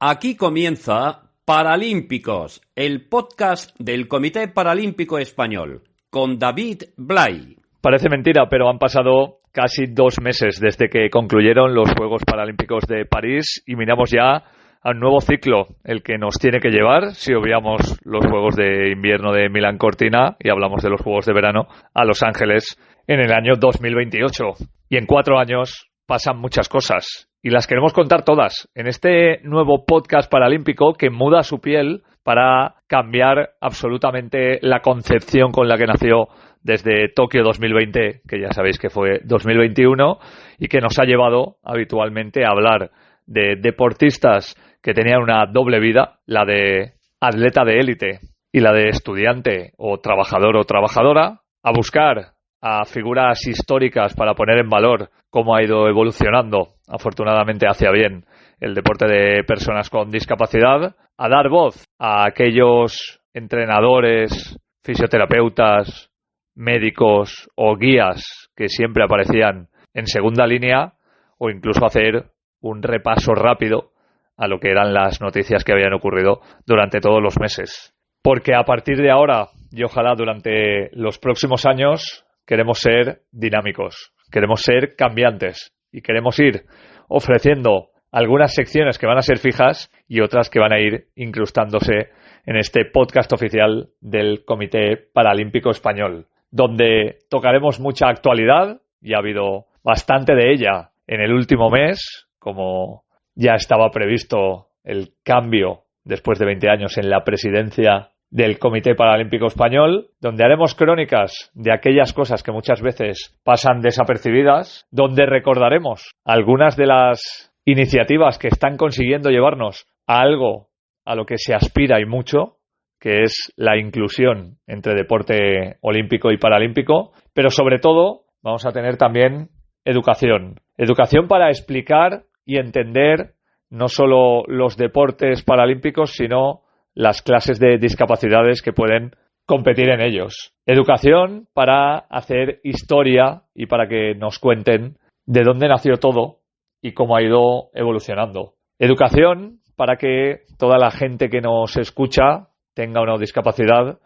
Aquí comienza Paralímpicos, el podcast del Comité Paralímpico Español, con David Blay. Parece mentira, pero han pasado casi 2 meses desde que concluyeron los Juegos Paralímpicos de París y miramos ya a un nuevo ciclo, el que nos tiene que llevar, si obviamos los Juegos de Invierno de Milán Cortina y hablamos de los Juegos de Verano, a Los Ángeles en el año 2028. Y en 4 años pasan muchas cosas. Y las queremos contar todas en este nuevo podcast paralímpico que muda su piel para cambiar absolutamente la concepción con la que nació desde Tokio 2020, que ya sabéis que fue 2021, y que nos ha llevado habitualmente a hablar de deportistas que tenían una doble vida, la de atleta de élite y la de estudiante o trabajador o trabajadora, a buscar a figuras históricas para poner en valor cómo ha ido evolucionando, afortunadamente hacia bien, el deporte de personas con discapacidad, a dar voz a aquellos entrenadores, fisioterapeutas, médicos o guías que siempre aparecían en segunda línea, o incluso hacer un repaso rápido a lo que eran las noticias que habían ocurrido durante todos los meses. Porque a partir de ahora, y ojalá durante los próximos años, queremos ser dinámicos, queremos ser cambiantes y queremos ir ofreciendo algunas secciones que van a ser fijas y otras que van a ir incrustándose en este podcast oficial del Comité Paralímpico Español, donde tocaremos mucha actualidad, y ha habido bastante de ella en el último mes, como ya estaba previsto el cambio después de 20 años en la presidencia del Comité Paralímpico Español, donde haremos crónicas de aquellas cosas que muchas veces pasan desapercibidas, donde recordaremos algunas de las iniciativas que están consiguiendo llevarnos a algo a lo que se aspira y mucho, que es la inclusión entre deporte olímpico y paralímpico, pero sobre todo vamos a tener también educación. Educación para explicar y entender no solo los deportes paralímpicos, sino las clases de discapacidades que pueden competir en ellos. Educación para hacer historia y para que nos cuenten de dónde nació todo y cómo ha ido evolucionando. Educación para que toda la gente que nos escucha, tenga una discapacidad,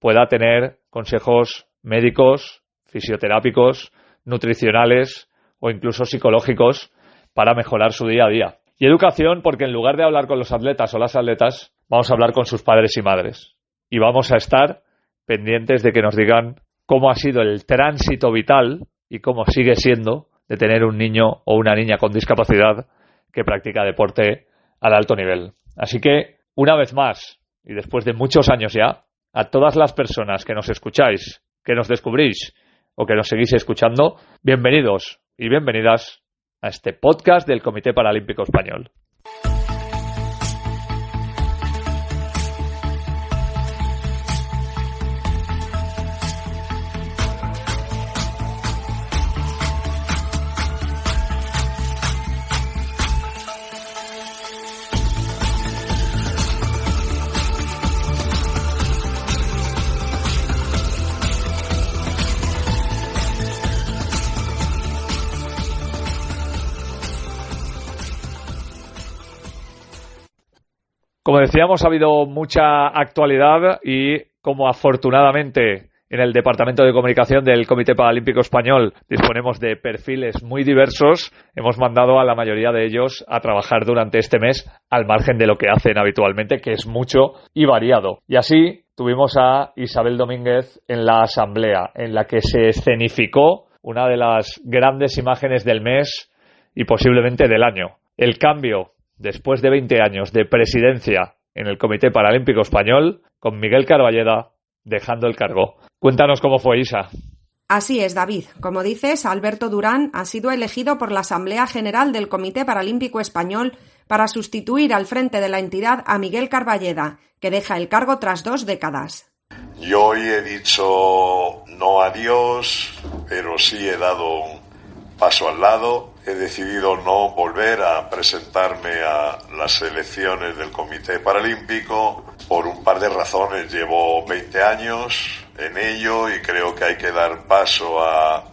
pueda tener consejos médicos, fisioterápicos, nutricionales o incluso psicológicos para mejorar su día a día. Y educación porque en lugar de hablar con los atletas o las atletas, vamos a hablar con sus padres y madres. Y vamos a estar pendientes de que nos digan cómo ha sido el tránsito vital y cómo sigue siendo de tener un niño o una niña con discapacidad que practica deporte al alto nivel. Así que, una vez más, y después de muchos años ya, a todas las personas que nos escucháis, que nos descubrís o que nos seguís escuchando, bienvenidos y bienvenidas a este podcast del Comité Paralímpico Español. Como decíamos, ha habido mucha actualidad y, como afortunadamente en el Departamento de Comunicación del Comité Paralímpico Español disponemos de perfiles muy diversos, hemos mandado a la mayoría de ellos a trabajar durante este mes al margen de lo que hacen habitualmente, que es mucho y variado. Y así tuvimos a Isabel Domínguez en la asamblea, en la que se escenificó una de las grandes imágenes del mes y posiblemente del año. El cambio después de 20 años de presidencia en el Comité Paralímpico Español, con Miguel Carballeda dejando el cargo. Cuéntanos cómo fue, Isa. Así es, David. Como dices, Alberto Durán ha sido elegido por la Asamblea General del Comité Paralímpico Español para sustituir al frente de la entidad a Miguel Carballeda, que deja el cargo tras 2 décadas. Yo hoy he dicho no adiós, pero sí he dado un paso al lado. He decidido no volver a presentarme a las elecciones del Comité Paralímpico por un par de razones. Llevo 20 años en ello y creo que hay que dar paso a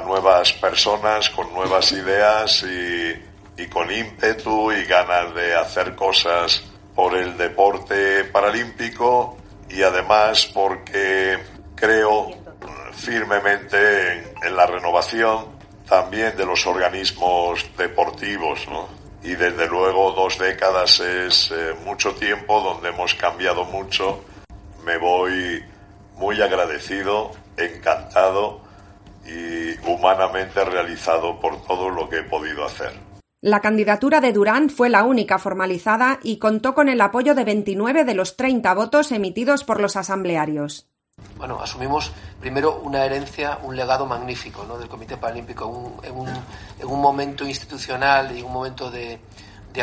nuevas personas con nuevas ideas y y con ímpetu y ganas de hacer cosas por el deporte paralímpico, y además porque creo firmemente en la renovación también de los organismos deportivos, ¿no? Y desde luego 2 décadas es mucho tiempo donde hemos cambiado mucho. Me voy muy agradecido, encantado y humanamente realizado por todo lo que he podido hacer. La candidatura de Durán fue la única formalizada y contó con el apoyo de 29 de los 30 votos emitidos por los asamblearios. Bueno, asumimos primero una herencia, un legado magnífico, ¿no?, del Comité Paralímpico, en un momento institucional y un momento de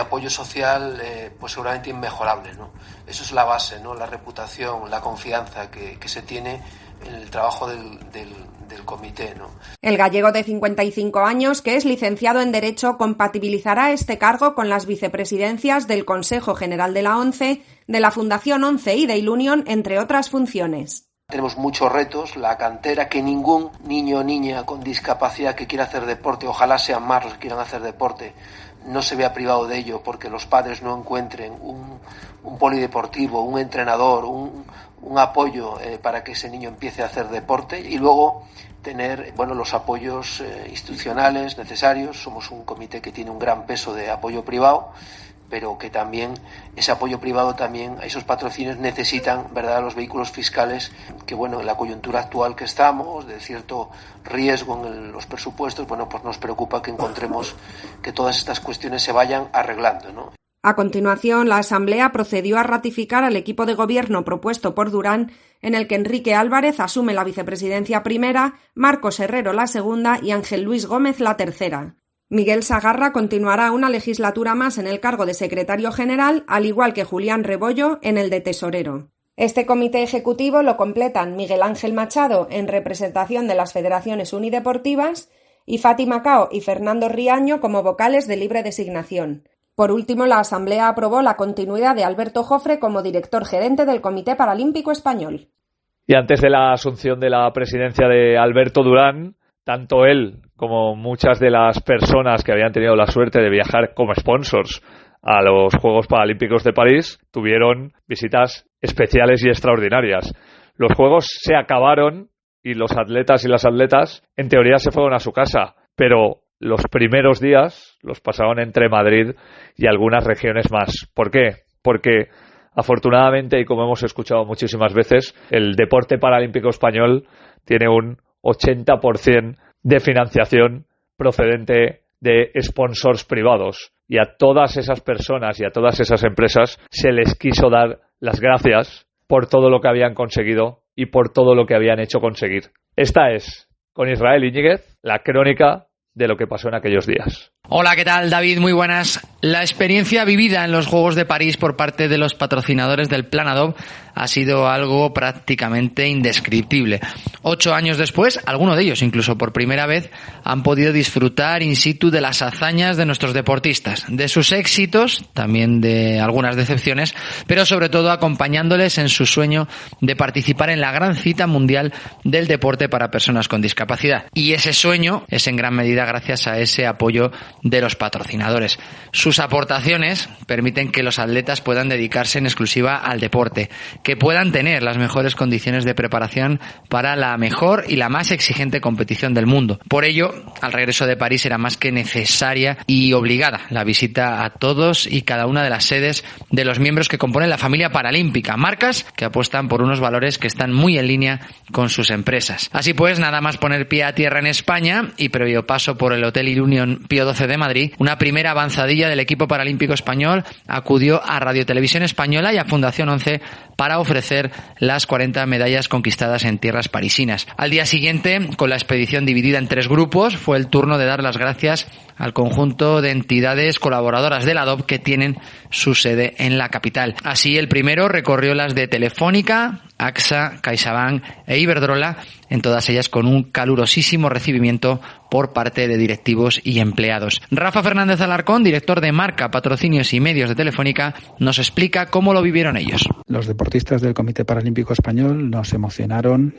apoyo social pues seguramente inmejorable, ¿no? Eso es la base, ¿no?, la reputación, la confianza que se tiene en el trabajo del comité, ¿no? El gallego de 55 años, que es licenciado en Derecho, compatibilizará este cargo con las vicepresidencias del Consejo General de la ONCE, de la Fundación ONCE y de Ilunion, entre otras funciones. Tenemos muchos retos, la cantera, que ningún niño o niña con discapacidad que quiera hacer deporte, ojalá sean más los que quieran hacer deporte, no se vea privado de ello porque los padres no encuentren un polideportivo, un entrenador, un apoyo para que ese niño empiece a hacer deporte, y luego tener los apoyos institucionales necesarios. Somos un comité que tiene un gran peso de apoyo privado, pero que también ese apoyo privado, también esos patrocinios necesitan, ¿verdad?, los vehículos fiscales que, en la coyuntura actual que estamos, de cierto riesgo en los presupuestos, pues nos preocupa que encontremos que todas estas cuestiones se vayan arreglando, ¿no? A continuación, la Asamblea procedió a ratificar al equipo de gobierno propuesto por Durán, en el que Enrique Álvarez asume la vicepresidencia primera, Marcos Herrero la segunda y Ángel Luis Gómez la tercera. Miguel Sagarra continuará una legislatura más en el cargo de secretario general, al igual que Julián Rebollo en el de tesorero. Este comité ejecutivo lo completan Miguel Ángel Machado en representación de las federaciones unideportivas y Fátima Cao y Fernando Riaño como vocales de libre designación. Por último, la Asamblea aprobó la continuidad de Alberto Jofre como director gerente del Comité Paralímpico Español. Y antes de la asunción de la presidencia de Alberto Durán, tanto él como muchas de las personas que habían tenido la suerte de viajar como sponsors a los Juegos Paralímpicos de París tuvieron visitas especiales y extraordinarias. Los Juegos se acabaron y los atletas y las atletas en teoría se fueron a su casa, pero los primeros días los pasaron entre Madrid y algunas regiones más. ¿Por qué? Porque afortunadamente, y como hemos escuchado muchísimas veces, el deporte paralímpico español tiene un 80% de financiación procedente de sponsors privados, y a todas esas personas y a todas esas empresas se les quiso dar las gracias por todo lo que habían conseguido y por todo lo que habían hecho conseguir. Esta es, con Israel Íñiguez, la crónica de lo que pasó en aquellos días. Hola, ¿qué tal, David? Muy buenas. La experiencia vivida en los Juegos de París por parte de los patrocinadores del Plan Adobe ha sido algo prácticamente indescriptible. 8 años después, algunos de ellos, incluso por primera vez, han podido disfrutar in situ de las hazañas de nuestros deportistas, de sus éxitos, también de algunas decepciones, pero sobre todo acompañándoles en su sueño de participar en la gran cita mundial del deporte para personas con discapacidad. Y ese sueño es en gran medida gracias a ese apoyo de los patrocinadores. Sus aportaciones permiten que los atletas puedan dedicarse en exclusiva al deporte, que puedan tener las mejores condiciones de preparación para la mejor y la más exigente competición del mundo. Por ello, al regreso de París era más que necesaria y obligada la visita a todos y cada una de las sedes de los miembros que componen la familia paralímpica, marcas que apuestan por unos valores que están muy en línea con sus empresas. Así pues, nada más poner pie a tierra en España y previo paso por el Hotel Ilunion Pío XII de Madrid, una primera avanzadilla del equipo paralímpico español acudió a Radio Televisión Española y a Fundación ONCE para ofrecer las 40 medallas conquistadas en tierras parisinas. Al día siguiente, con la expedición dividida en 3 grupos, fue el turno de dar las gracias al conjunto de entidades colaboradoras del ADOB que tienen su sede en la capital. Así, el primero recorrió las de Telefónica, AXA, CaixaBank e Iberdrola, en todas ellas con un calurosísimo recibimiento por parte de directivos y empleados. Rafa Fernández Alarcón, director de marca, patrocinios y medios de Telefónica, nos explica cómo lo vivieron ellos. Los deportistas del Comité Paralímpico Español nos emocionaron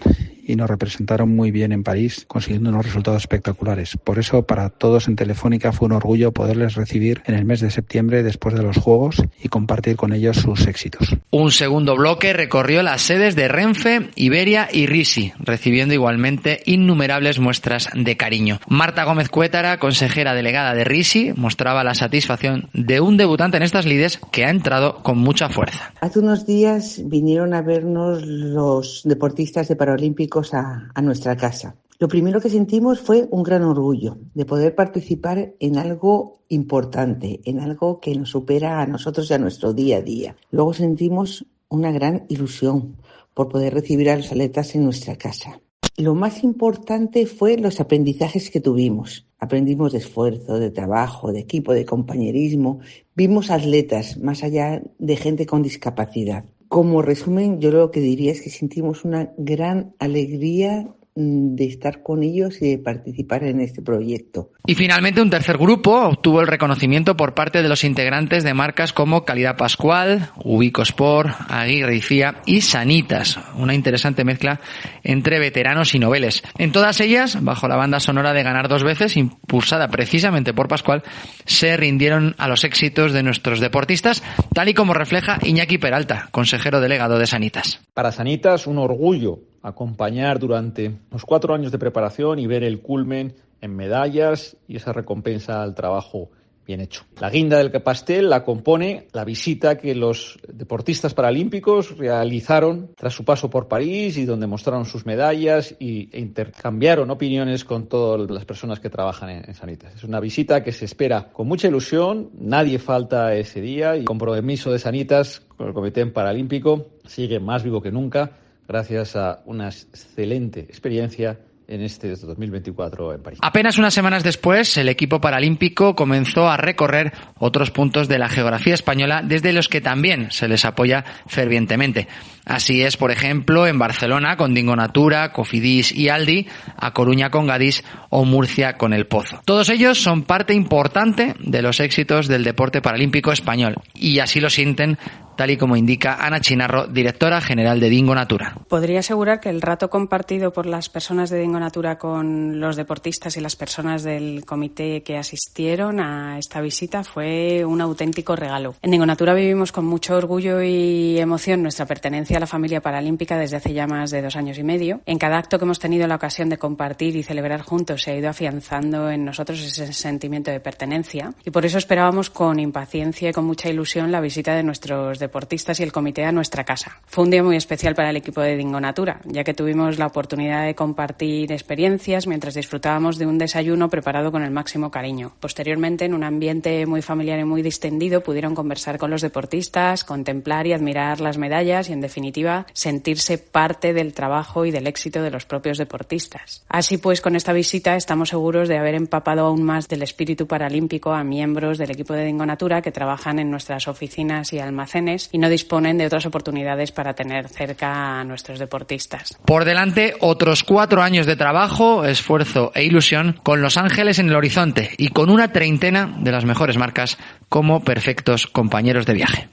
y nos representaron muy bien en París, consiguiendo unos resultados espectaculares. Por eso, para todos en Telefónica fue un orgullo poderles recibir en el mes de septiembre después de los Juegos y compartir con ellos sus éxitos. Un segundo bloque recorrió las sedes de Renfe, Iberia y Risi, recibiendo igualmente innumerables muestras de cariño. Marta Gómez Cuétara, consejera delegada de Risi, mostraba la satisfacción de un debutante en estas lides que ha entrado con mucha fuerza. Hace unos días vinieron a vernos los deportistas de Paralímpicos a nuestra casa. Lo primero que sentimos fue un gran orgullo de poder participar en algo importante, en algo que nos supera a nosotros y a nuestro día a día. Luego sentimos una gran ilusión por poder recibir a los atletas en nuestra casa. Lo más importante fue los aprendizajes que tuvimos. Aprendimos de esfuerzo, de trabajo, de equipo, de compañerismo. Vimos atletas más allá de gente con discapacidad. Como resumen, yo lo que diría es que sentimos una gran alegría de estar con ellos y de participar en este proyecto. Y finalmente un tercer grupo obtuvo el reconocimiento por parte de los integrantes de marcas como Calidad Pascual, Ubicosport, Aguirre y Fía y Sanitas, una interesante mezcla entre veteranos y noveles. En todas ellas, bajo la banda sonora de Ganar dos veces, impulsada precisamente por Pascual, se rindieron a los éxitos de nuestros deportistas, tal y como refleja Iñaki Peralta, consejero delegado de Sanitas. Para Sanitas, un orgullo acompañar durante los 4 años de preparación y ver el culmen en medallas y esa recompensa al trabajo bien hecho. La guinda del pastel la compone la visita que los deportistas paralímpicos realizaron tras su paso por París y donde mostraron sus medallas e intercambiaron opiniones con todas las personas que trabajan en Sanitas. Es una visita que se espera con mucha ilusión, nadie falta ese día y el compromiso de Sanitas con el Comité Paralímpico sigue más vivo que nunca, gracias a una excelente experiencia en este 2024 en París. Apenas unas semanas después, el equipo paralímpico comenzó a recorrer otros puntos de la geografía española desde los que también se les apoya fervientemente. Así es, por ejemplo, en Barcelona con Dingo Natura, Cofidis y Aldi, A Coruña con Gadis o Murcia con El Pozo. Todos ellos son parte importante de los éxitos del deporte paralímpico español y así lo sienten, tal y como indica Ana Chinarro, directora general de Dingo Natura. Podría asegurar que el rato compartido por las personas de Dingo Natura con los deportistas y las personas del comité que asistieron a esta visita fue un auténtico regalo. En Dingo Natura vivimos con mucho orgullo y emoción nuestra pertenencia a la familia paralímpica desde hace ya más de 2 años y medio. En cada acto que hemos tenido la ocasión de compartir y celebrar juntos se ha ido afianzando en nosotros ese sentimiento de pertenencia y por eso esperábamos con impaciencia y con mucha ilusión la visita de nuestros deportistas y el comité a nuestra casa. Fue un día muy especial para el equipo de Dingo Natura, ya que tuvimos la oportunidad de compartir experiencias mientras disfrutábamos de un desayuno preparado con el máximo cariño. Posteriormente, en un ambiente muy familiar y muy distendido, pudieron conversar con los deportistas, contemplar y admirar las medallas y, en definitiva, sentirse parte del trabajo y del éxito de los propios deportistas. Así pues, con esta visita estamos seguros de haber empapado aún más del espíritu paralímpico a miembros del equipo de Dingo Natura que trabajan en nuestras oficinas y almacenes y no disponen de otras oportunidades para tener cerca a nuestros deportistas. Por delante, otros 4 años de trabajo, esfuerzo e ilusión con Los Ángeles en el horizonte y con una treintena de las mejores marcas como perfectos compañeros de viaje.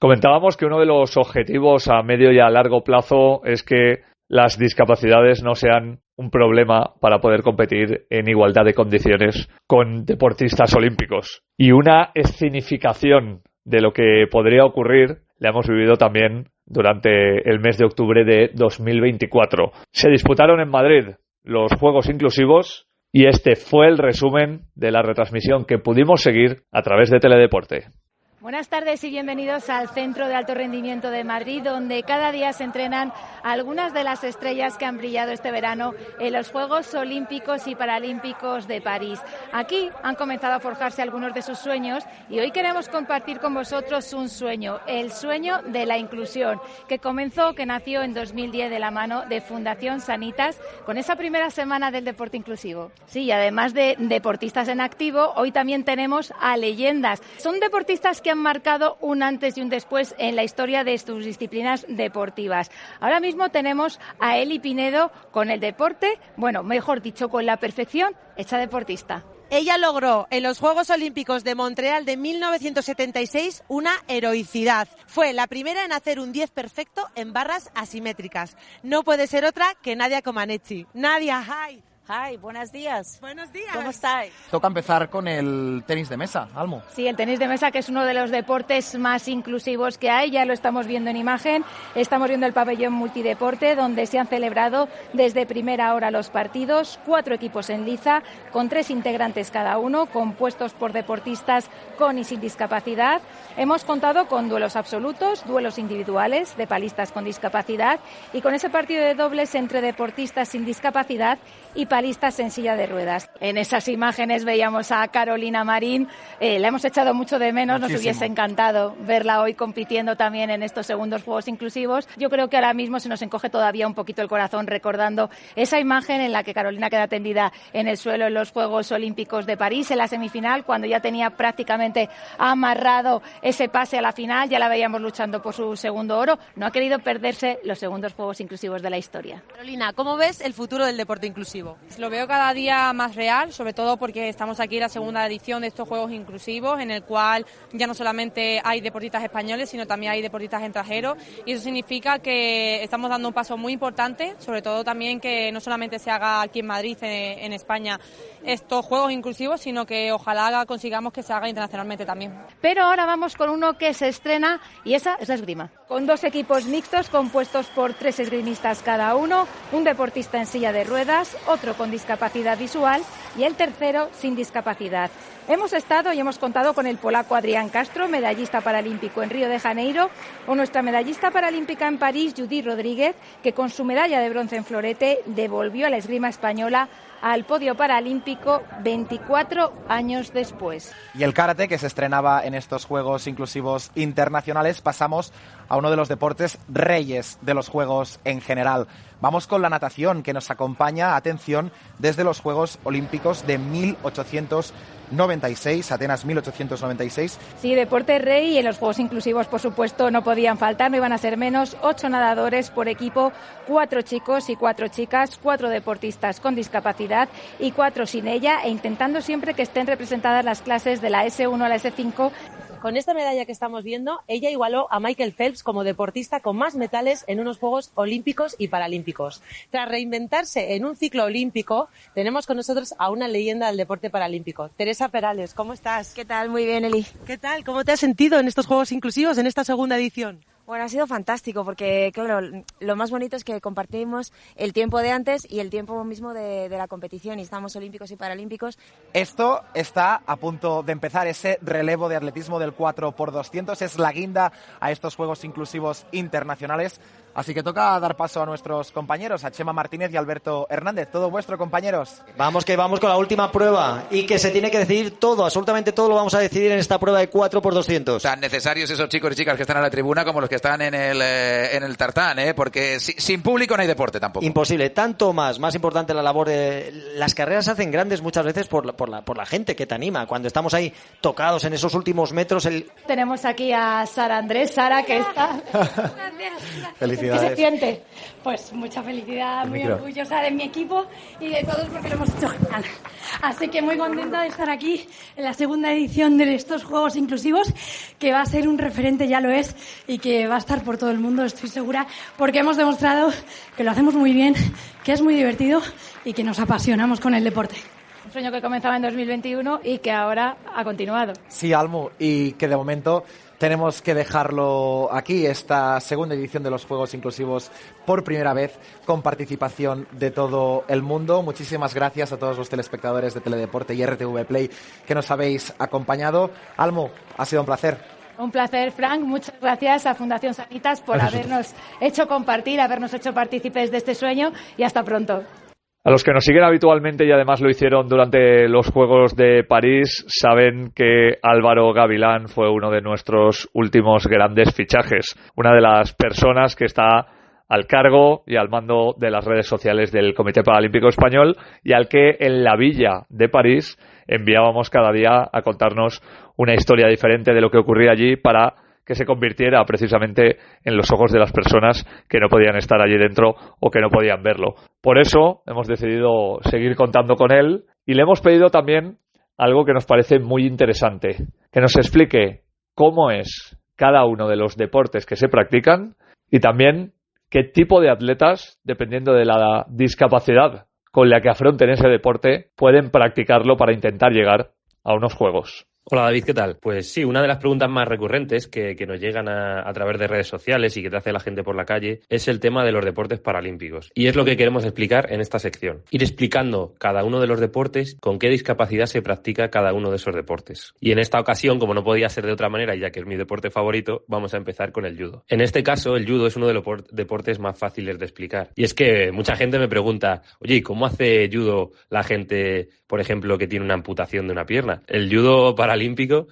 Comentábamos que uno de los objetivos a medio y a largo plazo es que las discapacidades no sean un problema para poder competir en igualdad de condiciones con deportistas olímpicos. Y una escenificación de lo que podría ocurrir la hemos vivido también durante el mes de octubre de 2024. Se disputaron en Madrid los Juegos Inclusivos y este fue el resumen de la retransmisión que pudimos seguir a través de Teledeporte. Buenas tardes y bienvenidos al Centro de Alto Rendimiento de Madrid, donde cada día se entrenan algunas de las estrellas que han brillado este verano en los Juegos Olímpicos y Paralímpicos de París. Aquí han comenzado a forjarse algunos de sus sueños y hoy queremos compartir con vosotros un sueño, el sueño de la inclusión, que nació en 2010 de la mano de Fundación Sanitas con esa primera semana del deporte inclusivo. Sí, y además de deportistas en activo, hoy también tenemos a leyendas. Son deportistas que que han marcado un antes y un después en la historia de sus disciplinas deportivas. Ahora mismo tenemos a Eli Pinedo con el deporte, bueno, mejor dicho, con la perfección hecha deportista. Ella logró en los Juegos Olímpicos de Montreal de 1976 una heroicidad. Fue la primera en hacer un 10 perfecto en barras asimétricas. No puede ser otra que Nadia Comaneci. Nadia, hi. Hi, buenos días. Buenos días. ¿Cómo estáis? Toca empezar con el tenis de mesa, Almo. Sí, el tenis de mesa, que es uno de los deportes más inclusivos que hay, ya lo estamos viendo en imagen. Estamos viendo el pabellón multideporte, donde se han celebrado desde primera hora los partidos, 4 equipos en liza, con 3 integrantes cada uno, compuestos por deportistas con y sin discapacidad. Hemos contado con duelos absolutos, duelos individuales de palistas con discapacidad y con ese partido de dobles entre deportistas sin discapacidad y palistas en silla de ruedas. En esas imágenes veíamos a Carolina Marín, la hemos echado mucho de menos, Muchísimo. Nos hubiese encantado verla hoy compitiendo también en estos segundos Juegos Inclusivos. Yo creo que ahora mismo se nos encoge todavía un poquito el corazón recordando esa imagen en la que Carolina queda tendida en el suelo en los Juegos Olímpicos de París, en la semifinal, cuando ya tenía prácticamente amarrado ese pase a la final, ya la veíamos luchando por su segundo oro. No ha querido perderse los segundos Juegos Inclusivos de la historia. Carolina, ¿cómo ves el futuro del deporte inclusivo? Lo veo cada día más real, sobre todo porque estamos aquí en la segunda edición de estos Juegos Inclusivos, en el cual ya no solamente hay deportistas españoles, sino también hay deportistas extranjeros, y eso significa que estamos dando un paso muy importante, sobre todo también que no solamente se haga aquí en Madrid, en España, estos Juegos Inclusivos, sino que ojalá consigamos que se haga internacionalmente también. Pero ahora vamos con uno que se estrena, y esa es la esgrima. Con 2 equipos mixtos compuestos por 3 esgrimistas cada uno, un deportista en silla de ruedas, otro con discapacidad visual y el tercero sin discapacidad. Hemos estado y hemos contado con el polaco Adrián Castro, medallista paralímpico en Río de Janeiro, o nuestra medallista paralímpica en París, Judith Rodríguez, que con su medalla de bronce en florete devolvió a la esgrima española al podio paralímpico 24 años después. Y el karate, que se estrenaba en estos Juegos Inclusivos Internacionales, pasamos a uno de los deportes reyes de los Juegos en general. Vamos con la natación, que nos acompaña, atención, desde los Juegos Olímpicos de 1896, Atenas 1896. Sí, deporte rey, y en los Juegos Inclusivos, por supuesto, no podían faltar, no iban a ser menos. 8 nadadores por equipo, 4 chicos y 4 chicas, 4 deportistas con discapacidad y 4 sin ella, e intentando siempre que estén representadas las clases de la S1 a la S5. Con esta medalla que estamos viendo, ella igualó a Michael Phelps como deportista con más metales en unos Juegos Olímpicos y Paralímpicos. Tras reinventarse en un ciclo olímpico, tenemos con nosotros a una leyenda del deporte paralímpico. Teresa Perales, ¿cómo estás? ¿Qué tal? Muy bien, Eli. ¿Qué tal? ¿Cómo te has sentido en estos Juegos Inclusivos, en esta segunda edición? Bueno, ha sido fantástico porque, claro, lo más bonito es que compartimos el tiempo de antes y el tiempo mismo de la competición, y estamos olímpicos y paralímpicos. Esto está a punto de empezar, ese relevo de atletismo del 4x200, es la guinda a estos Juegos Inclusivos Internacionales. Así que toca dar paso a nuestros compañeros, a Chema Martínez y Alberto Hernández. Todo vuestro, compañeros. Vamos con la última prueba, y que se tiene que decidir todo, absolutamente todo lo vamos a decidir en esta prueba de 4x200. Tan necesarios esos chicos y chicas que están en la tribuna como los que están en el tartán, porque sin público no hay deporte tampoco. Imposible, tanto más importante la labor de... Las carreras se hacen grandes muchas veces por la gente que te anima, cuando estamos ahí tocados en esos últimos metros. Tenemos aquí a Sara Andrés. Sara, que está... Felicidades. ¿Qué se siente? Pues mucha felicidad, muy orgullosa de mi equipo y de todos porque lo hemos hecho genial. Así que muy contenta de estar aquí en la segunda edición de estos Juegos Inclusivos, que va a ser un referente, ya lo es, y que va a estar por todo el mundo, estoy segura, porque hemos demostrado que lo hacemos muy bien, que es muy divertido y que nos apasionamos con el deporte. Un sueño que comenzaba en 2021 y que ahora ha continuado. Sí, Almu, y que de momento tenemos que dejarlo aquí, esta segunda edición de los Juegos Inclusivos por primera vez, con participación de todo el mundo. Muchísimas gracias a todos los telespectadores de Teledeporte y RTV Play que nos habéis acompañado. Almu, ha sido un placer. Un placer, Frank. Muchas gracias a Fundación Sanitas por habernos hecho compartir, habernos hecho partícipes de este sueño, y hasta pronto. A los que nos siguen habitualmente y además lo hicieron durante los Juegos de París, saben que Álvaro Gavilán fue uno de nuestros últimos grandes fichajes. Una de las personas que está al cargo y al mando de las redes sociales del Comité Paralímpico Español y al que en la villa de París enviábamos cada día a contarnos una historia diferente de lo que ocurría allí para que se convirtiera precisamente en los ojos de las personas que no podían estar allí dentro o que no podían verlo. Por eso hemos decidido seguir contando con él y le hemos pedido también algo que nos parece muy interesante, que nos explique cómo es cada uno de los deportes que se practican y también qué tipo de atletas, dependiendo de la discapacidad con la que afronten ese deporte, pueden practicarlo para intentar llegar a unos juegos. Hola David, ¿qué tal? Pues sí, una de las preguntas más recurrentes que nos llegan a través de redes sociales y que te hace la gente por la calle es el tema de los deportes paralímpicos. Y es lo que queremos explicar en esta sección. Ir explicando cada uno de los deportes, con qué discapacidad se practica cada uno de esos deportes. Y en esta ocasión, como no podía ser de otra manera, ya que es mi deporte favorito, vamos a empezar con el judo. En este caso, el judo es uno de los deportes más fáciles de explicar. Y es que mucha gente me pregunta, oye, ¿cómo hace judo la gente, por ejemplo, que tiene una amputación de una pierna? El judo paralímpico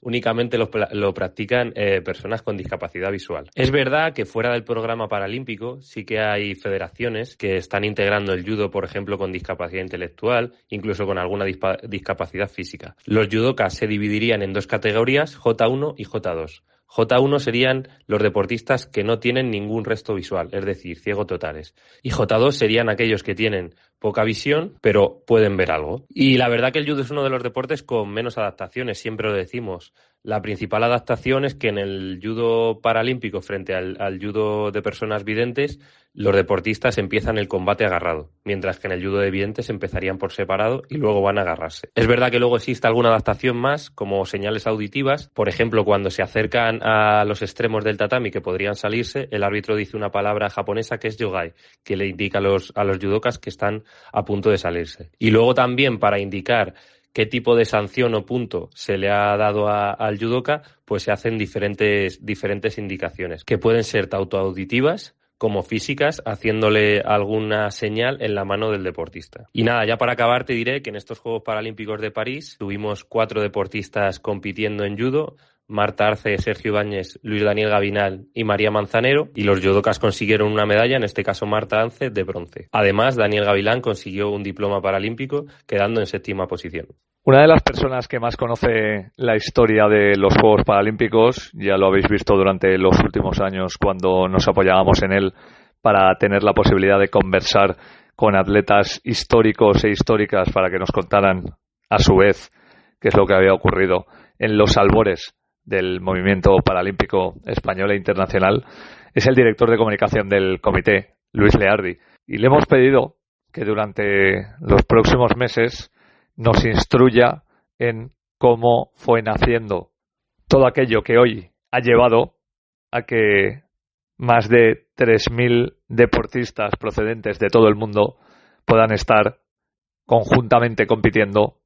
únicamente lo practican personas con discapacidad visual. Es verdad que fuera del programa paralímpico sí que hay federaciones que están integrando el judo, por ejemplo, con discapacidad intelectual, incluso con alguna discapacidad física. Los judokas se dividirían en dos categorías, J1 y J2. J1 serían los deportistas que no tienen ningún resto visual, es decir, ciegos totales. Y J2 serían aquellos que tienen poca visión, pero pueden ver algo. Y la verdad que el judo es uno de los deportes con menos adaptaciones, siempre lo decimos. La principal adaptación es que en el judo paralímpico frente al judo de personas videntes, los deportistas empiezan el combate agarrado, mientras que en el judo de videntes empezarían por separado y luego van a agarrarse. Es verdad que luego existe alguna adaptación más, como señales auditivas. Por ejemplo, cuando se acercan a los extremos del tatami que podrían salirse, el árbitro dice una palabra japonesa que es yogai, que le indica a los judokas que están a punto de salirse. Y luego también para indicar qué tipo de sanción o punto se le ha dado al judoka, pues se hacen diferentes indicaciones, que pueden ser tanto auditivas como físicas, haciéndole alguna señal en la mano del deportista. Y nada, ya para acabar te diré que en estos Juegos Paralímpicos de París tuvimos 4 deportistas compitiendo en judo: Marta Arce, Sergio Ibáñez, Luis Daniel Gavinal y María Manzanero, y los judokas consiguieron una medalla, en este caso Marta Arce, de bronce. Además, Daniel Gavilán consiguió un diploma paralímpico, quedando en 7ª posición. Una de las personas que más conoce la historia de los Juegos Paralímpicos, ya lo habéis visto durante los últimos años cuando nos apoyábamos en él para tener la posibilidad de conversar con atletas históricos e históricas para que nos contaran a su vez qué es lo que había ocurrido en los albores del movimiento paralímpico español e internacional, es el director de comunicación del comité, Luis Leardi. Y le hemos pedido que durante los próximos meses nos instruya en cómo fue naciendo todo aquello que hoy ha llevado a que más de 3.000 deportistas procedentes de todo el mundo puedan estar conjuntamente compitiendo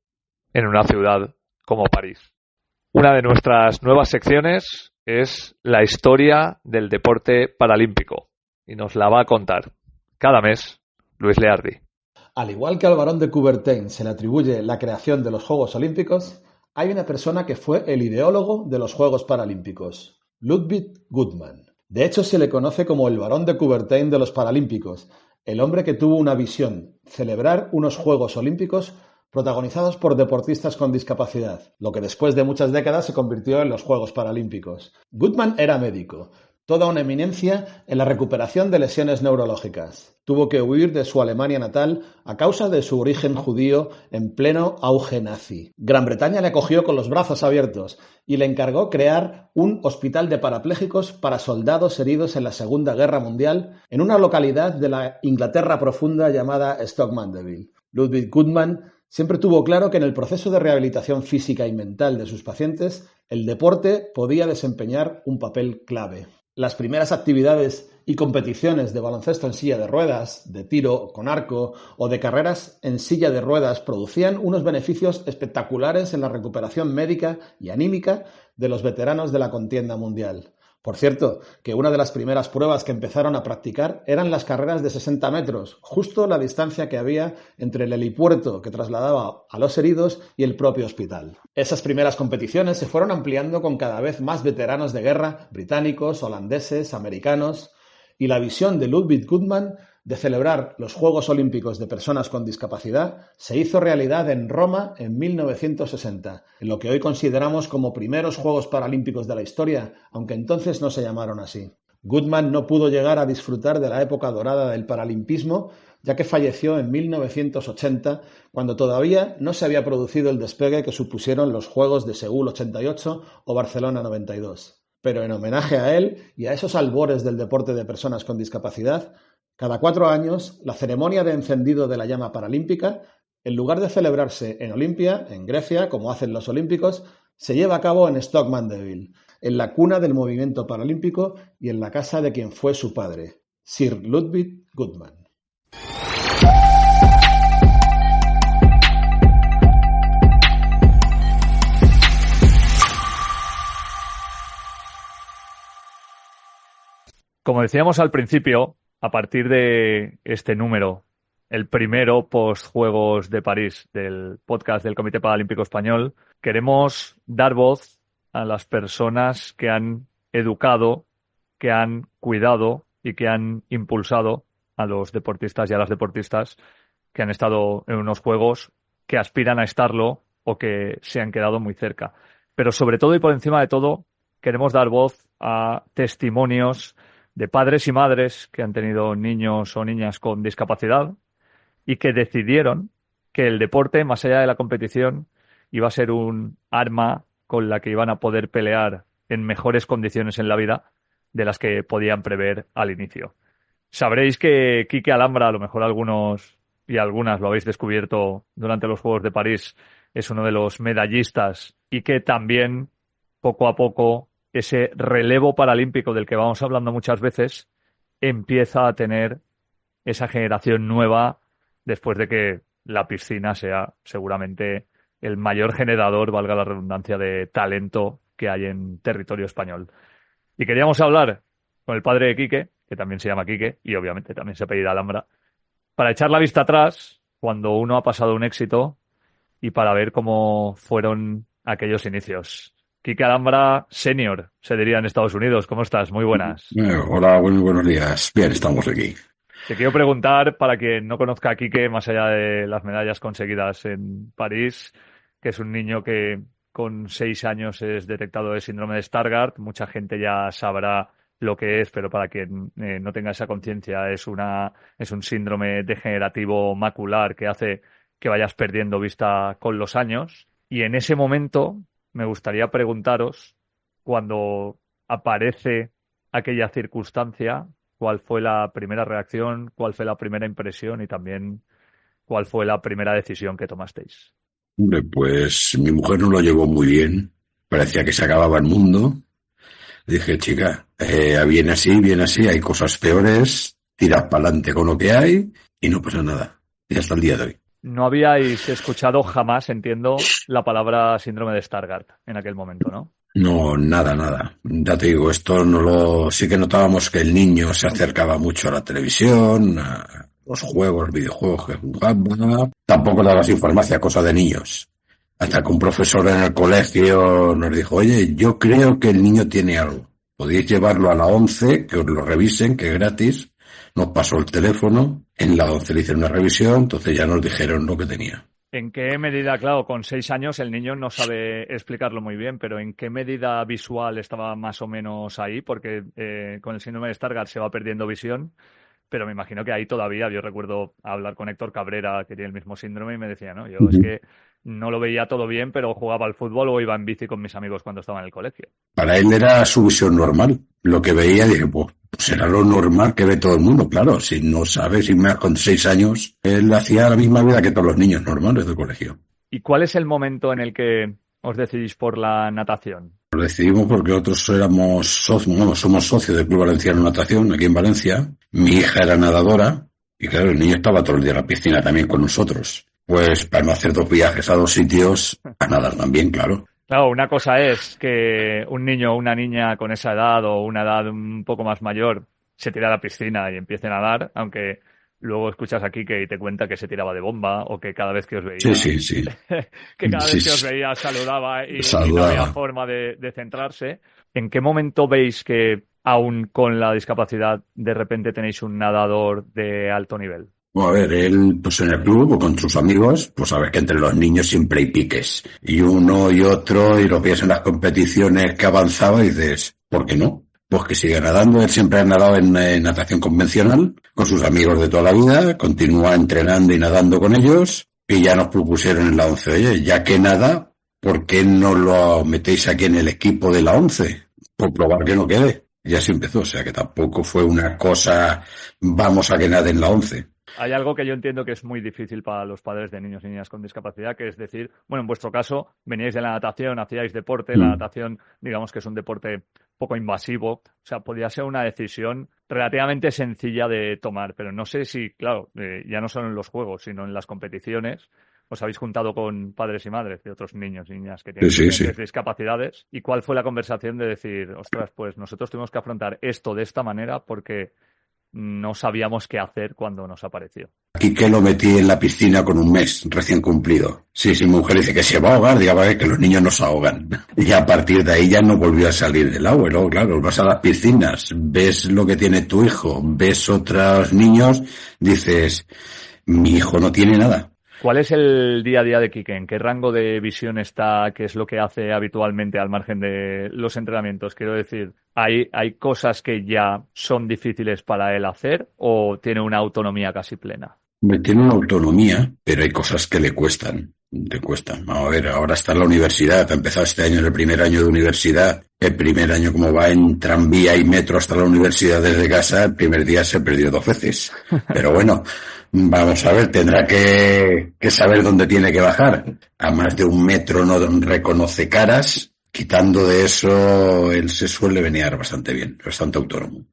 en una ciudad como París. Una de nuestras nuevas secciones es la historia del deporte paralímpico y nos la va a contar cada mes Luis Leardi. Al igual que al Barón de Coubertin se le atribuye la creación de los Juegos Olímpicos, hay una persona que fue el ideólogo de los Juegos Paralímpicos, Ludwig Guttmann. De hecho, se le conoce como el Barón de Coubertin de los Paralímpicos, el hombre que tuvo una visión: celebrar unos Juegos Olímpicos protagonizados por deportistas con discapacidad, lo que después de muchas décadas se convirtió en los Juegos Paralímpicos. Guttmann era médico, toda una eminencia en la recuperación de lesiones neurológicas. Tuvo que huir de su Alemania natal a causa de su origen judío en pleno auge nazi. Gran Bretaña le acogió con los brazos abiertos y le encargó crear un hospital de parapléjicos para soldados heridos en la Segunda Guerra Mundial en una localidad de la Inglaterra profunda llamada Stoke Mandeville. Ludwig Guttmann siempre tuvo claro que en el proceso de rehabilitación física y mental de sus pacientes, el deporte podía desempeñar un papel clave. Las primeras actividades y competiciones de baloncesto en silla de ruedas, de tiro con arco o de carreras en silla de ruedas producían unos beneficios espectaculares en la recuperación médica y anímica de los veteranos de la contienda mundial. Por cierto, que una de las primeras pruebas que empezaron a practicar eran las carreras de 60 metros, justo la distancia que había entre el helipuerto que trasladaba a los heridos y el propio hospital. Esas primeras competiciones se fueron ampliando con cada vez más veteranos de guerra, británicos, holandeses, americanos, y la visión de Ludwig Guttmann de celebrar los Juegos Olímpicos de Personas con Discapacidad se hizo realidad en Roma en 1960, en lo que hoy consideramos como primeros Juegos Paralímpicos de la historia, aunque entonces no se llamaron así. Guttmann no pudo llegar a disfrutar de la época dorada del paralimpismo, ya que falleció en 1980, cuando todavía no se había producido el despegue que supusieron los Juegos de Seúl 88 o Barcelona 92. Pero en homenaje a él y a esos albores del deporte de personas con discapacidad, cada 4 años, la ceremonia de encendido de la llama paralímpica, en lugar de celebrarse en Olimpia, en Grecia, como hacen los olímpicos, se lleva a cabo en Stoke-Mandeville, en la cuna del movimiento paralímpico y en la casa de quien fue su padre, Sir Ludwig Guttmann. Como decíamos al principio, a partir de este número, el primero post-Juegos de París del podcast del Comité Paralímpico Español, queremos dar voz a las personas que han educado, que han cuidado y que han impulsado a los deportistas y a las deportistas que han estado en unos Juegos, que aspiran a estarlo o que se han quedado muy cerca. Pero sobre todo y por encima de todo, queremos dar voz a testimonios de padres y madres que han tenido niños o niñas con discapacidad y que decidieron que el deporte, más allá de la competición, iba a ser un arma con la que iban a poder pelear en mejores condiciones en la vida de las que podían prever al inicio. Sabréis que Quique Alhambra, a lo mejor algunos y algunas lo habéis descubierto durante los Juegos de París, es uno de los medallistas y que también, poco a poco, ese relevo paralímpico del que vamos hablando muchas veces empieza a tener esa generación nueva después de que la piscina sea seguramente el mayor generador, valga la redundancia, de talento que hay en territorio español. Y queríamos hablar con el padre de Quique, que también se llama Quique y obviamente también se apellida Alhambra, para echar la vista atrás cuando uno ha pasado un éxito y para ver cómo fueron aquellos inicios. Quique Alhambra Senior, se diría en Estados Unidos. ¿Cómo estás? Muy buenas. Hola, buenos días. Bien, estamos aquí. Te quiero preguntar, para quien no conozca a Quique, más allá de las medallas conseguidas en París, que es un niño que con 6 años es detectado de síndrome de Stargardt. Mucha gente ya sabrá lo que es, pero para quien no tenga esa conciencia, es un síndrome degenerativo macular que hace que vayas perdiendo vista con los años. Y en ese momento me gustaría preguntaros, cuando aparece aquella circunstancia, ¿cuál fue la primera reacción? ¿Cuál fue la primera impresión? Y también, ¿cuál fue la primera decisión que tomasteis? Hombre, pues mi mujer no lo llevó muy bien. Parecía que se acababa el mundo. Dije, chica, viene así, hay cosas peores, tiras para adelante con lo que hay y no pasa nada. Y hasta el día de hoy. No habíais escuchado jamás, entiendo, la palabra síndrome de Stargardt en aquel momento, ¿no? No, nada. Ya te digo, sí que notábamos que el niño se acercaba mucho a la televisión, a los videojuegos que jugaba. Tampoco dabas información, cosa de niños. Hasta que un profesor en el colegio nos dijo, oye, yo creo que el niño tiene algo. Podéis llevarlo a la 11, que os lo revisen, que es gratis. Nos pasó el teléfono, en la 11 le hicieron una revisión, entonces ya nos dijeron lo que tenía. ¿En qué medida, claro, con 6 años el niño no sabe explicarlo muy bien, pero en qué medida visual estaba más o menos ahí? Porque con el síndrome de Stargardt se va perdiendo visión, pero me imagino que ahí todavía, yo recuerdo hablar con Héctor Cabrera, que tiene el mismo síndrome, y me decía, no, yo es que no lo veía todo bien, pero jugaba al fútbol o iba en bici con mis amigos cuando estaba en el colegio. Para él era su visión normal. Lo que veía, dije, pues será lo normal que ve todo el mundo. Claro, si no sabes, y más con 6 años, él hacía la misma vida que todos los niños normales del colegio. ¿Y cuál es el momento en el que os decidís por la natación? Lo decidimos porque nosotros somos socios del Club Valenciano de Natación, aquí en Valencia. Mi hija era nadadora, y claro, el niño estaba todo el día en la piscina también con nosotros. Pues para no hacer 2 viajes a 2 sitios, a nadar también, claro. Claro, una cosa es que un niño o una niña con esa edad o una edad un poco más mayor se tira a la piscina y empiece a nadar, aunque luego escuchas aquí que te cuenta que se tiraba de bomba o que cada vez que os veía... Sí. que cada vez que os veía saludaba y no había forma de centrarse. ¿En qué momento veis que aún con la discapacidad, de repente tenéis un nadador de alto nivel? Bueno, a ver, él, pues en el club o con sus amigos, pues sabes que entre los niños siempre hay piques. Y uno y otro, y lo ves en las competiciones que avanzaba y dices, ¿por qué no? Pues que sigue nadando. Él siempre ha nadado en natación convencional, con sus amigos de toda la vida, continúa entrenando y nadando con ellos, y ya nos propusieron en la 11, oye, ya que nada, ¿por qué no lo metéis aquí en el equipo de la 11? Por probar que no quede. Y así empezó, o sea que tampoco fue una cosa, vamos a que nade en la 11. Hay algo que yo entiendo que es muy difícil para los padres de niños y niñas con discapacidad, que es decir, bueno, en vuestro caso, veníais de la natación, hacíais deporte, la natación, digamos que es un deporte poco invasivo, o sea, podía ser una decisión relativamente sencilla de tomar, pero no sé si, claro, ya no solo en los juegos, sino en las competiciones, os habéis juntado con padres y madres de otros niños y niñas que tienen diferentes discapacidades, ¿y cuál fue la conversación de decir, ostras, pues nosotros tuvimos que afrontar esto de esta manera porque no sabíamos qué hacer cuando nos apareció? Quique lo metí en la piscina con un mes recién cumplido. Sí, mi mujer dice que se va a ahogar, diga, vale, que los niños no se ahogan. Y a partir de ahí ya no volvió a salir del agua. Y luego, claro, vas a las piscinas, ves lo que tiene tu hijo, ves otros niños, dices, mi hijo no tiene nada. ¿Cuál es el día a día de Quique? ¿En qué rango de visión está? ¿Qué es lo que hace habitualmente al margen de los entrenamientos? Quiero decir, ¿hay cosas que ya son difíciles para él hacer o tiene una autonomía casi plena? Tiene una autonomía, pero hay cosas que le cuestan. Vamos a ver, ahora está en la universidad, ha empezado este año, el primer año de universidad. El primer año, como va en tranvía y metro hasta la universidad desde casa, el primer día se perdió 2 veces. Pero bueno, vamos a ver, tendrá que saber dónde tiene que bajar. A más de 1 metro no reconoce caras. Quitando de eso, él se suele venear bastante bien, bastante autónomo.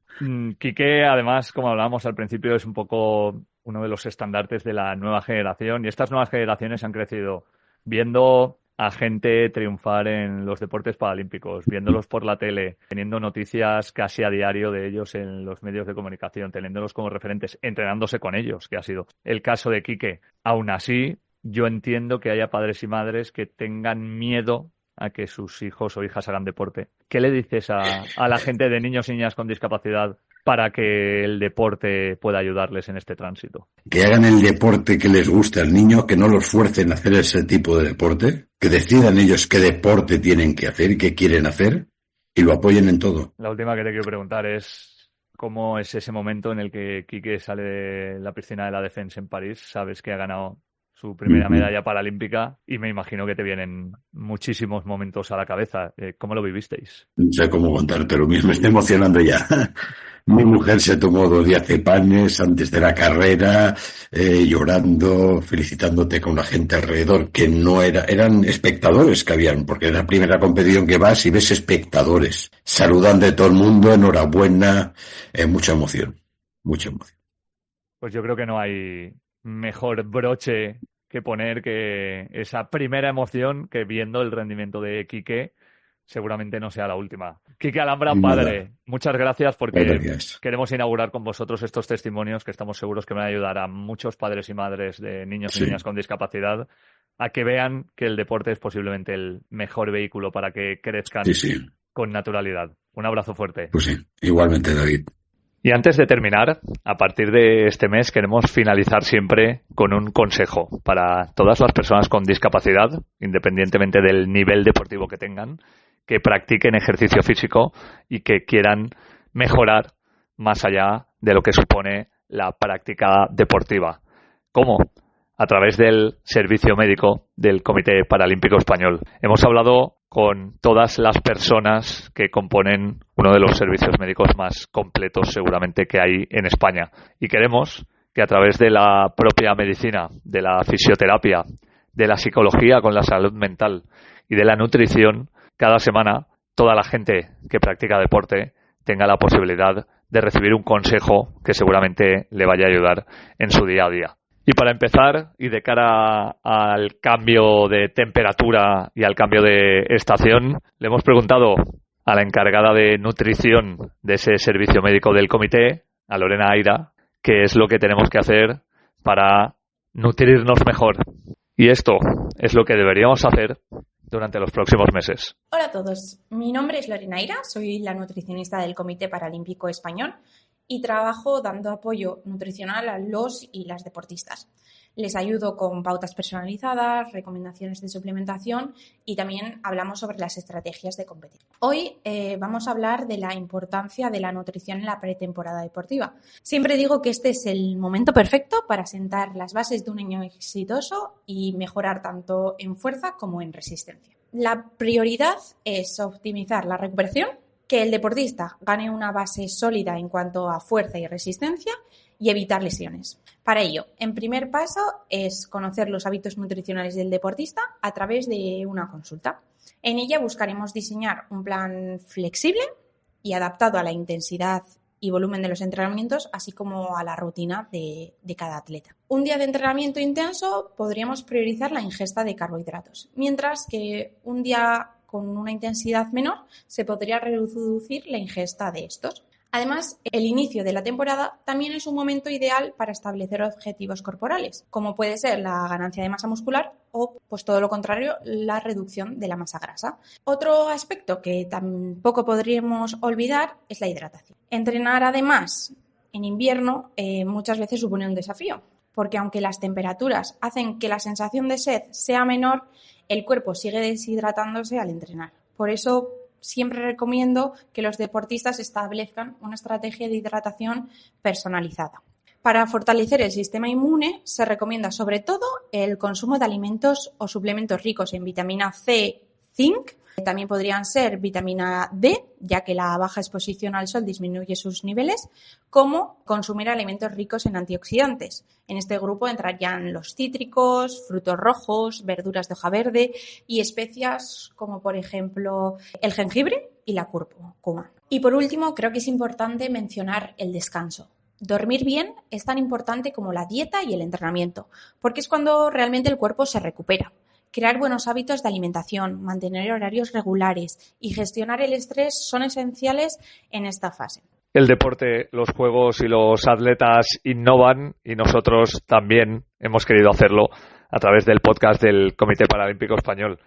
Quique, además, como hablábamos al principio, es un poco uno de los estandartes de la nueva generación, y estas nuevas generaciones han crecido viendo a gente triunfar en los deportes paralímpicos, viéndolos por la tele, teniendo noticias casi a diario de ellos en los medios de comunicación, teniéndolos como referentes, entrenándose con ellos, que ha sido el caso de Quique. Aún así, yo entiendo que haya padres y madres que tengan miedo a que sus hijos o hijas hagan deporte. ¿Qué le dices a la gente de niños y niñas con discapacidad para que el deporte pueda ayudarles en este tránsito? Que hagan el deporte que les guste al niño, que no los fuercen a hacer ese tipo de deporte, que decidan ellos qué deporte tienen que hacer y qué quieren hacer y lo apoyen en todo. La última que te quiero preguntar es ¿cómo es ese momento en el que Quique sale de la piscina de la Défense en París? Sabes que ha ganado su primera medalla paralímpica y me imagino que te vienen muchísimos momentos a la cabeza. ¿Cómo lo vivisteis? No sé cómo contártelo, me estoy emocionando ya. Mi mujer se tomó 2 diazepanes antes de la carrera, llorando, felicitándote con la gente alrededor, que no eran espectadores que habían, porque es la primera competición que vas y ves espectadores. Saludan de todo el mundo, enhorabuena, mucha emoción. Pues yo creo que no hay mejor broche que poner que esa primera emoción que viendo el rendimiento de Quique seguramente no sea la última. Quique Alhambra, padre, muchas gracias porque queremos inaugurar con vosotros estos testimonios que estamos seguros que van a ayudar a muchos padres y madres de niños y niñas con discapacidad a que vean que el deporte es posiblemente el mejor vehículo para que crezcan con naturalidad. Un abrazo fuerte. Pues sí, igualmente, David. Y antes de terminar, a partir de este mes queremos finalizar siempre con un consejo para todas las personas con discapacidad, independientemente del nivel deportivo que tengan, que practiquen ejercicio físico y que quieran mejorar más allá de lo que supone la práctica deportiva. ¿Cómo? A través del servicio médico del Comité Paralímpico Español. Hemos hablado con todas las personas que componen uno de los servicios médicos más completos seguramente que hay en España. Y queremos que a través de la propia medicina, de la fisioterapia, de la psicología con la salud mental y de la nutrición, cada semana toda la gente que practica deporte tenga la posibilidad de recibir un consejo que seguramente le vaya a ayudar en su día a día. Y para empezar, y de cara al cambio de temperatura y al cambio de estación, le hemos preguntado a la encargada de nutrición de ese servicio médico del comité, a Lorena Aira, qué es lo que tenemos que hacer para nutrirnos mejor. Y esto es lo que deberíamos hacer durante los próximos meses. Hola a todos, mi nombre es Lorenaira, soy la nutricionista del Comité Paralímpico Español y trabajo dando apoyo nutricional a los y las deportistas. Les ayudo con pautas personalizadas, recomendaciones de suplementación y también hablamos sobre las estrategias de competición. Hoy vamos a hablar de la importancia de la nutrición en la pretemporada deportiva. Siempre digo que este es el momento perfecto para sentar las bases de un año exitoso y mejorar tanto en fuerza como en resistencia. La prioridad es optimizar la recuperación, que el deportista gane una base sólida en cuanto a fuerza y resistencia y evitar lesiones. Para ello, en primer paso es conocer los hábitos nutricionales del deportista a través de una consulta. En ella buscaremos diseñar un plan flexible y adaptado a la intensidad y volumen de los entrenamientos, así como a la rutina de cada atleta. Un día de entrenamiento intenso podríamos priorizar la ingesta de carbohidratos, mientras que un día con una intensidad menor se podría reducir la ingesta de estos. Además, el inicio de la temporada también es un momento ideal para establecer objetivos corporales, como puede ser la ganancia de masa muscular o, pues todo lo contrario, la reducción de la masa grasa. Otro aspecto que tampoco podríamos olvidar es la hidratación. Entrenar, además, en invierno muchas veces supone un desafío, porque aunque las temperaturas hacen que la sensación de sed sea menor, el cuerpo sigue deshidratándose al entrenar. Por eso, siempre recomiendo que los deportistas establezcan una estrategia de hidratación personalizada. Para fortalecer el sistema inmune se recomienda sobre todo el consumo de alimentos o suplementos ricos en vitamina C, zinc. También podrían ser vitamina D, ya que la baja exposición al sol disminuye sus niveles, como consumir alimentos ricos en antioxidantes. En este grupo entrarían los cítricos, frutos rojos, verduras de hoja verde y especias como por ejemplo el jengibre y la cúrcuma. Y por último, creo que es importante mencionar el descanso. Dormir bien es tan importante como la dieta y el entrenamiento, porque es cuando realmente el cuerpo se recupera. Crear buenos hábitos de alimentación, mantener horarios regulares y gestionar el estrés son esenciales en esta fase. El deporte, los juegos y los atletas innovan y nosotros también hemos querido hacerlo a través del podcast del Comité Paralímpico Español.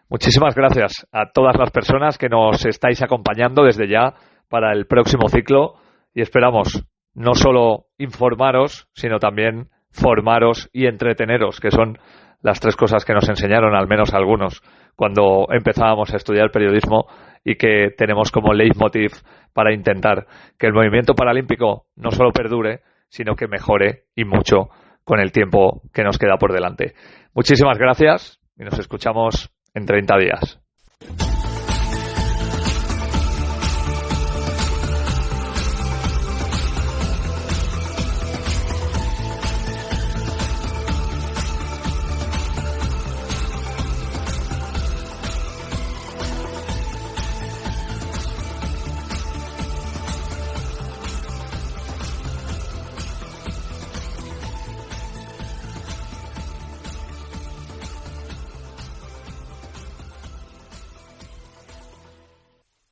Muchísimas gracias a todas las personas que nos estáis acompañando desde ya para el próximo ciclo y esperamos no solo informaros, sino también formaros y entreteneros, que son las tres cosas que nos enseñaron, al menos algunos, cuando empezábamos a estudiar periodismo y que tenemos como leitmotiv para intentar que el movimiento paralímpico no solo perdure, sino que mejore y mucho con el tiempo que nos queda por delante. Muchísimas gracias y nos escuchamos en 30 días.